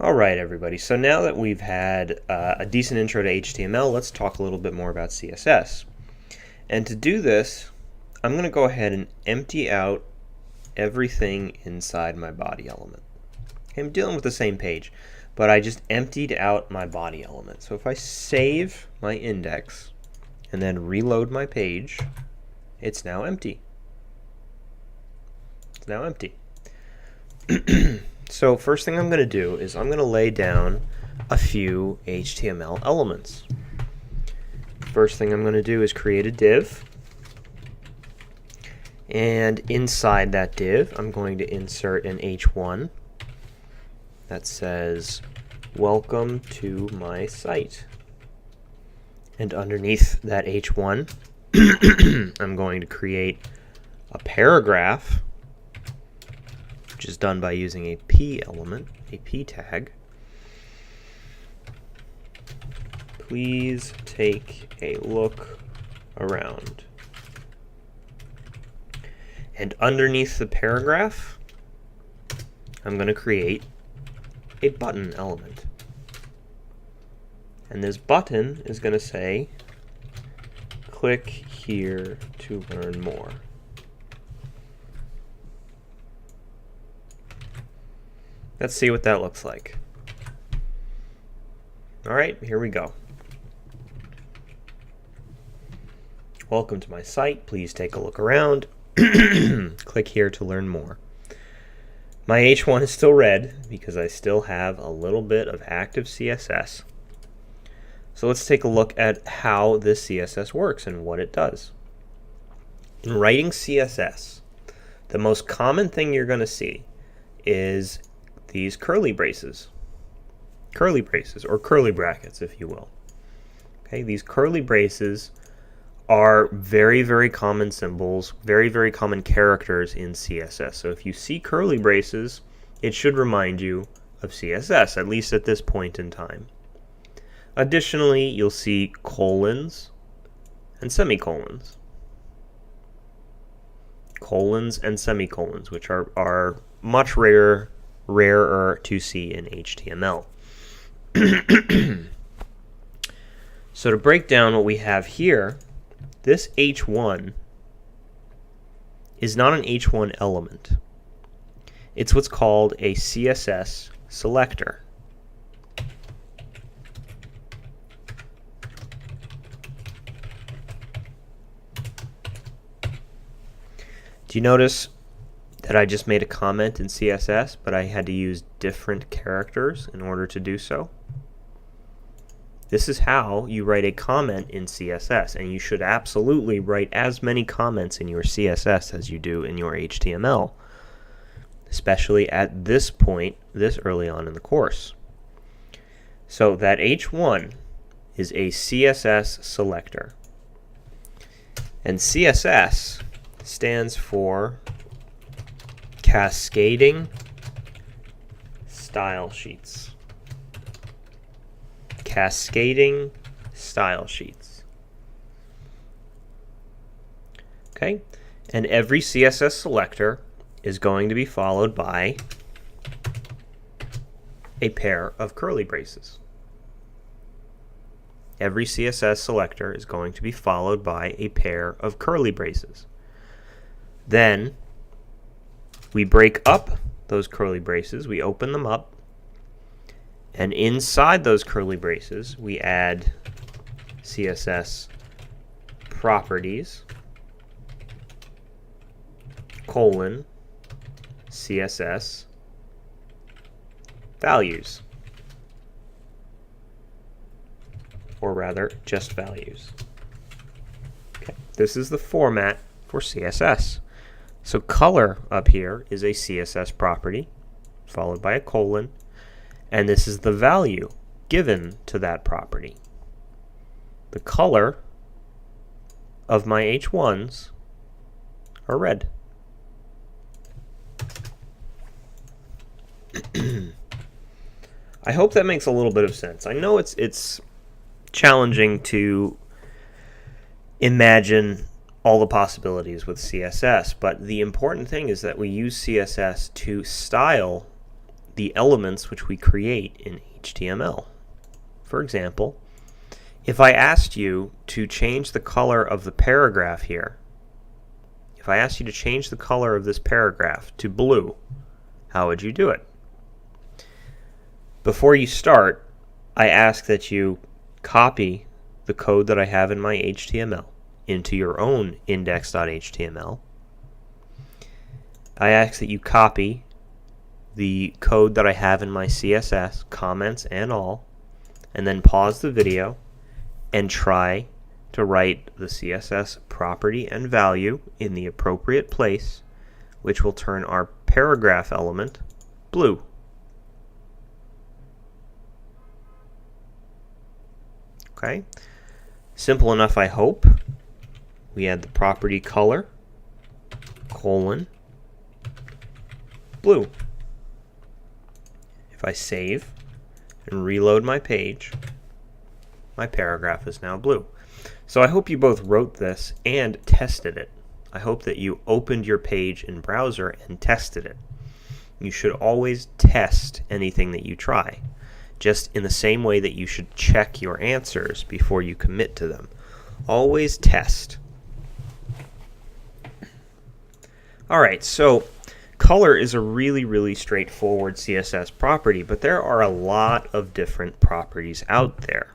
Alright everybody, so now that we've had a decent intro to HTML, let's talk a little bit more about CSS. And to do this, I'm going to go ahead and empty out everything inside my body element. Okay, I'm dealing with the same page, but I just emptied out my body element. So if I save my index and then reload my page, it's now empty. It's now empty. So first thing I'm going to do is I'm going to lay down a few HTML elements. First thing I'm going to do is create a div. And inside that div, I'm going to insert an H1 that says, "Welcome to my site." And underneath that H1, I'm going to create a paragraph, which is done by using a p element, a p tag. Please take a look around. And underneath the paragraph, I'm going to create a button element. And this button is going to say, "Click here to learn more." Let's see what that looks like. Alright, here we go. Welcome to my site. Please take a look around. Click here to learn more. My H1 is still red because I still have a little bit of active CSS. So let's take a look at how this CSS works and what it does. In writing CSS, the most common thing you're going to see is these curly braces or curly brackets, if you will. Okay, these curly braces are very, very common symbols, very, very common characters in CSS. So if you see curly braces, it should remind you of CSS, at least at this point in time. Additionally, you'll see colons and semicolons. Colons and semicolons, which are much rarer to see in HTML. So to break down what we have here, this H1 is not an H1 element. It's what's called a CSS selector. Do you notice that I just made a comment in CSS, but I had to use different characters in order to do so? This is how you write a comment in CSS, and you should absolutely write as many comments in your CSS as you do in your HTML, especially at this point, this early on in the course. So that H1 is a CSS selector, and CSS stands for Cascading Style Sheets. Cascading style sheets. Okay, and every CSS selector is going to be followed by a pair of curly braces. Every CSS selector is going to be followed by a pair of curly braces. Then we break up those curly braces, we open them up, and inside those curly braces, we add CSS properties, colon, CSS values, or rather, just values. Okay. This is the format for CSS. So color up here is a CSS property, followed by a colon, and this is the value given to that property. The color of my H1s are red. I hope that makes a little bit of sense. I know it's challenging to imagine all the possibilities with CSS, but the important thing is that we use CSS to style the elements which we create in HTML. For example, if I asked you to change the color of the paragraph here, if I asked you to change the color of this paragraph to blue, how would you do it? Before you start, I ask that you copy the code that I have in my HTML into your own index.html. I ask that you copy the code that I have in my CSS, comments and all, and then pause the video and try to write the CSS property and value in the appropriate place, which will turn our paragraph element blue. Okay, simple enough, I hope. We add the property color, colon, blue. If I save and reload my page, my paragraph is now blue. So I hope you both wrote this and tested it. I hope that you opened your page in browser and tested it. You should always test anything that you try, just in the same way that you should check your answers before you commit to them. Always test. Alright, so color is a really straightforward CSS property, but there are a lot of different properties out there.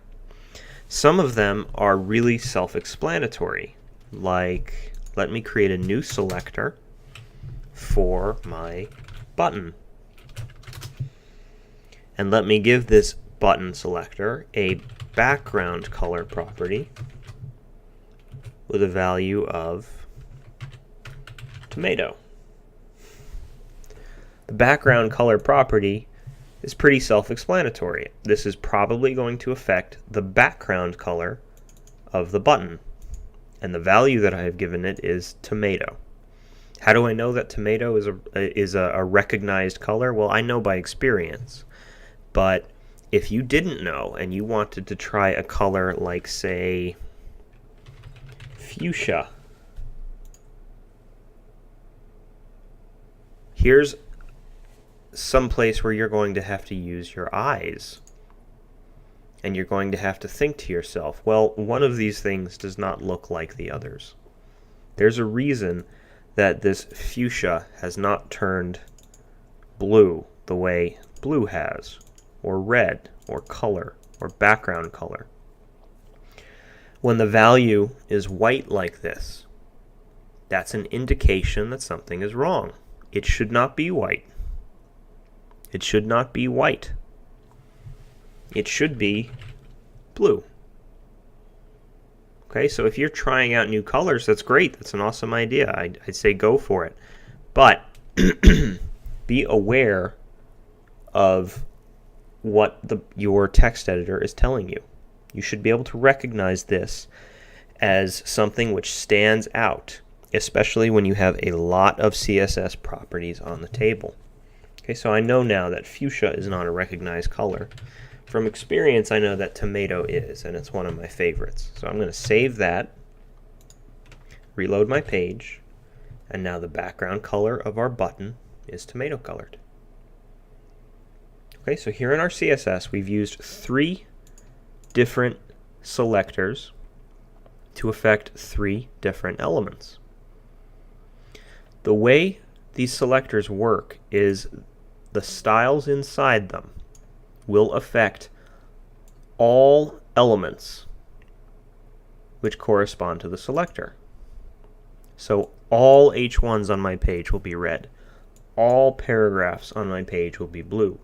Some of them are really self-explanatory, like let me create a new selector for my button. And let me give this button selector a background color property with a value of tomato. The background color property is pretty self-explanatory. This is probably going to affect the background color of the button. And the value that I have given it is tomato. How do I know that tomato is a recognized color? Well, I know by experience. But if you didn't know and you wanted to try a color like, say, fuchsia, here's some place where you're going to have to use your eyes. And you're going to have to think to yourself, well, one of these things does not look like the others. There's a reason that this fuchsia has not turned blue the way blue has, or red, or color, or background color. When the value is white like this, that's an indication that something is wrong. It should not be white. It should not be white. It should be blue. Okay, so if you're trying out new colors, that's great. That's an awesome idea. I'd say go for it. But be aware of what your text editor is telling you. You should be able to recognize this as something which stands out, especially when you have a lot of CSS properties on the table. Okay, so I know now that fuchsia is not a recognized color. From experience, I know that tomato is, and it's one of my favorites. So I'm going to save that, reload my page, and now the background color of our button is tomato colored. Okay, so here in our CSS, we've used 3 different selectors to affect 3 different elements. The way these selectors work is the styles inside them will affect all elements which correspond to the selector. So all H1s on my page will be red. All paragraphs on my page will be blue.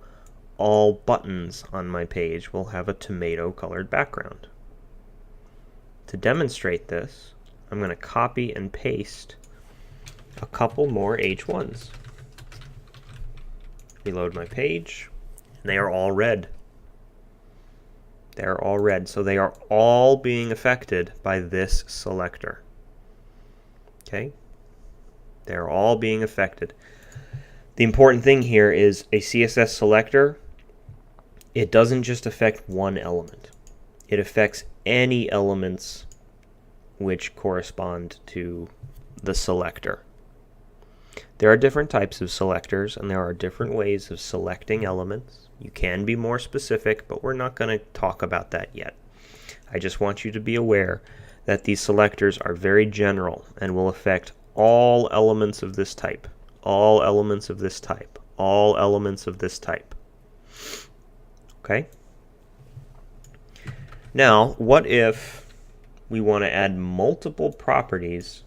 All buttons on my page will have a tomato-colored background. To demonstrate this, I'm going to copy and paste a couple more H1s. Reload my page, and they are all red. They're all red, so they are all being affected by this selector. Okay? They're all being affected. The important thing here is a CSS selector, it doesn't just affect one element. It affects any elements which correspond to the selector. There are different types of selectors, and there are different ways of selecting elements. You can be more specific, but we're not going to talk about that yet. I just want you to be aware that these selectors are very general and will affect all elements of this type, all elements of this type, all elements of this type. Okay? Now, what if we want to add multiple properties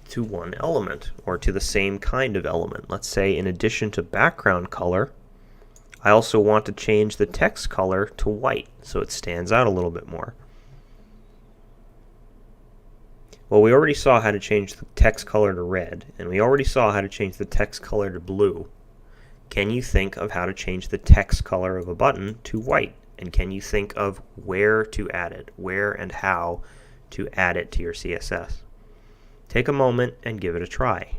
to one element, or to the same kind of element? Let's say in addition to background color, I also want to change the text color to white so it stands out a little bit more. Well, we already saw how to change the text color to red, and we already saw how to change the text color to blue. Can you think of how to change the text color of a button to white? And can you think of where to add it, where and how to add it to your CSS? Take a moment and give it a try,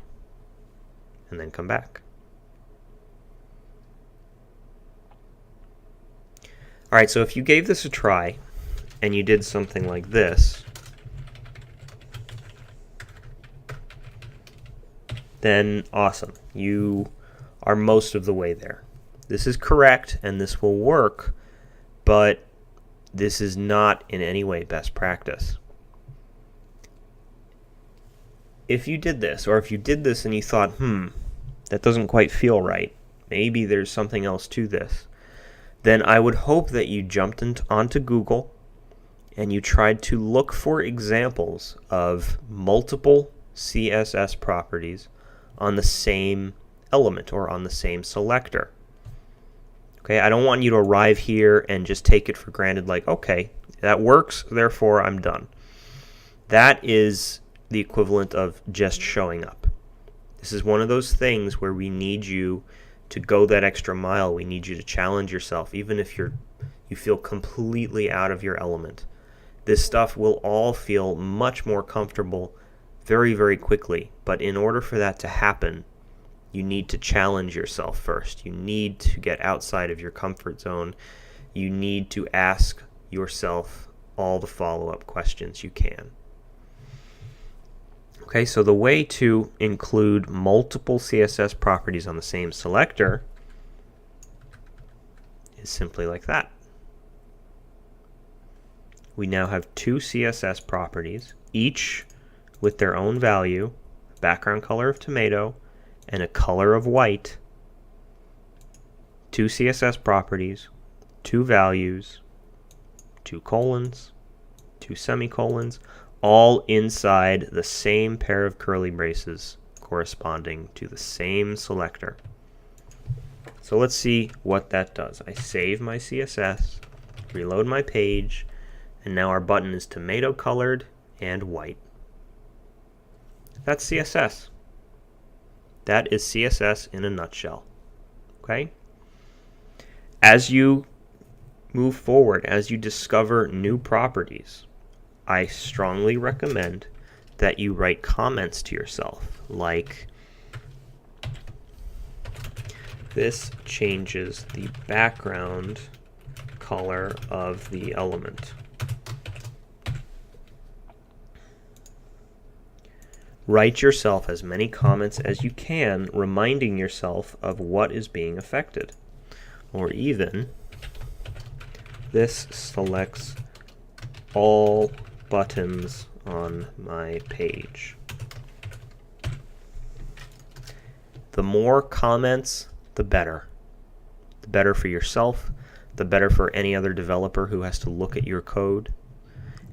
and then come back. Alright, so if you gave this a try, and you did something like this, then awesome. You are most of the way there. This is correct, and this will work, but this is not in any way best practice. If you did this, or if you did this and you thought, that doesn't quite feel right, maybe there's something else to this, then I would hope that you jumped onto Google and you tried to look for examples of multiple CSS properties on the same element or on the same selector. Okay, I don't want you to arrive here and just take it for granted like, okay, that works, therefore I'm done. That is the equivalent of just showing up. This is one of those things where we need you to go that extra mile. We need you to challenge yourself, even if you feel completely out of your element. This stuff will all feel much more comfortable very, very quickly. But in order for that to happen, you need to challenge yourself first. You need to get outside of your comfort zone. You need to ask yourself all the follow-up questions you can. Okay, so the way to include multiple CSS properties on the same selector is simply like that. We now have two CSS properties, each with their own value, background color of tomato and a color of white. Two CSS properties, two values, two colons, two semicolons, all inside the same pair of curly braces corresponding to the same selector. So let's see what that does. I save my CSS, reload my page, and now our button is tomato colored and white. That's CSS. That is CSS in a nutshell. Okay? As you move forward, as you discover new properties, I strongly recommend that you write comments to yourself, like, this changes the background color of the element. Write yourself as many comments as you can, reminding yourself of what is being affected. Or even, this selects all buttons on my page. The more comments, the better. The better for yourself, the better for any other developer who has to look at your code,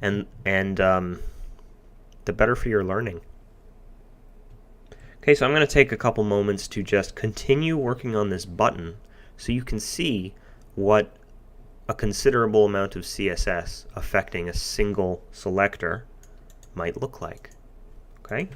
and the better for your learning. Okay, so I'm going to take a couple moments to just continue working on this button so you can see what a considerable amount of CSS affecting a single selector might look like. Okay?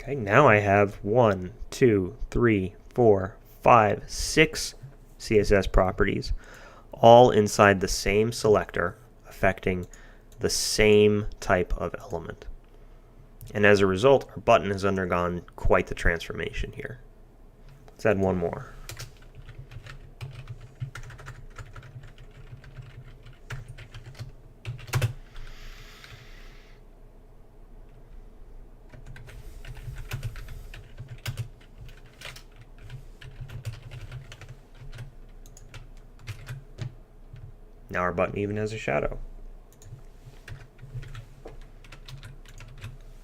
Okay, now I have 1, 2, 3, 4, 5, 6 CSS properties, all inside the same selector, affecting the same type of element. And as a result, our button has undergone quite the transformation here. Let's add one more. Now our button even has a shadow.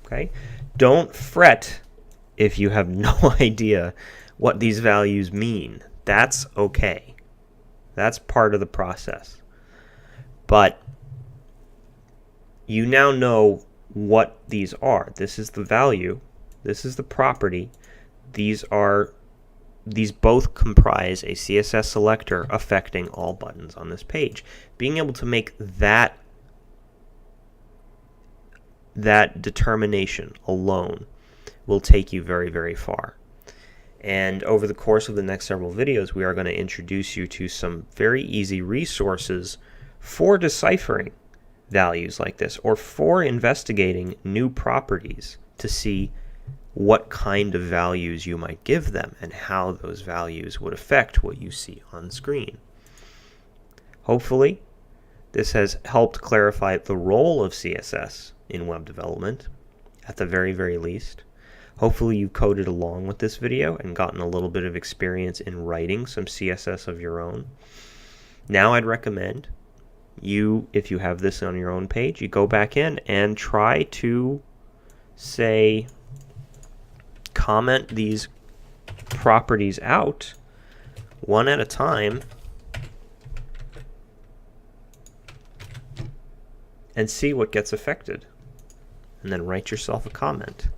Okay? Don't fret if you have no idea what these values mean. That's okay. That's part of the process. But you now know what these are. This is the value. This is the property. These both comprise a CSS selector affecting all buttons on this page. Being able to make that determination alone will take you very, very far. And over the course of the next several videos, we are going to introduce you to some very easy resources for deciphering values like this, or for investigating new properties to see what kind of values you might give them and how those values would affect what you see on screen. Hopefully, this has helped clarify the role of CSS in web development, at the very, very least. Hopefully you've coded along with this video and gotten a little bit of experience in writing some CSS of your own. Now I'd recommend you, if you have this on your own page, you go back in and try to, say, comment these properties out one at a time and see what gets affected. And then write yourself a comment.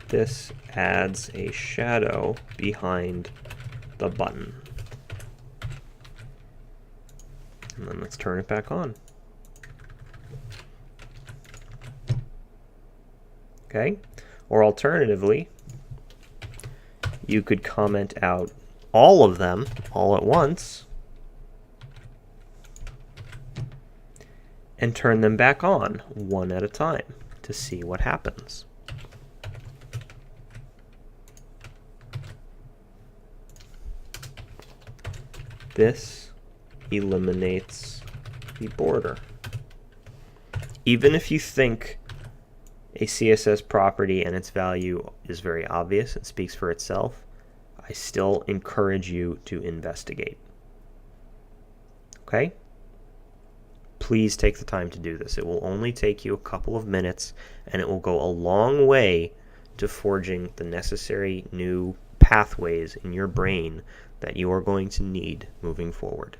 This adds a shadow behind the button. And then let's turn it back on. Okay? Or alternatively, you could comment out all of them all at once and turn them back on one at a time to see what happens. This eliminates the border. Even if you think a CSS property and its value is very obvious and speaks for itself, I still encourage you to investigate. Okay? Please take the time to do this. It will only take you a couple of minutes, and it will go a long way to forging the necessary new pathways in your brain that you are going to need moving forward.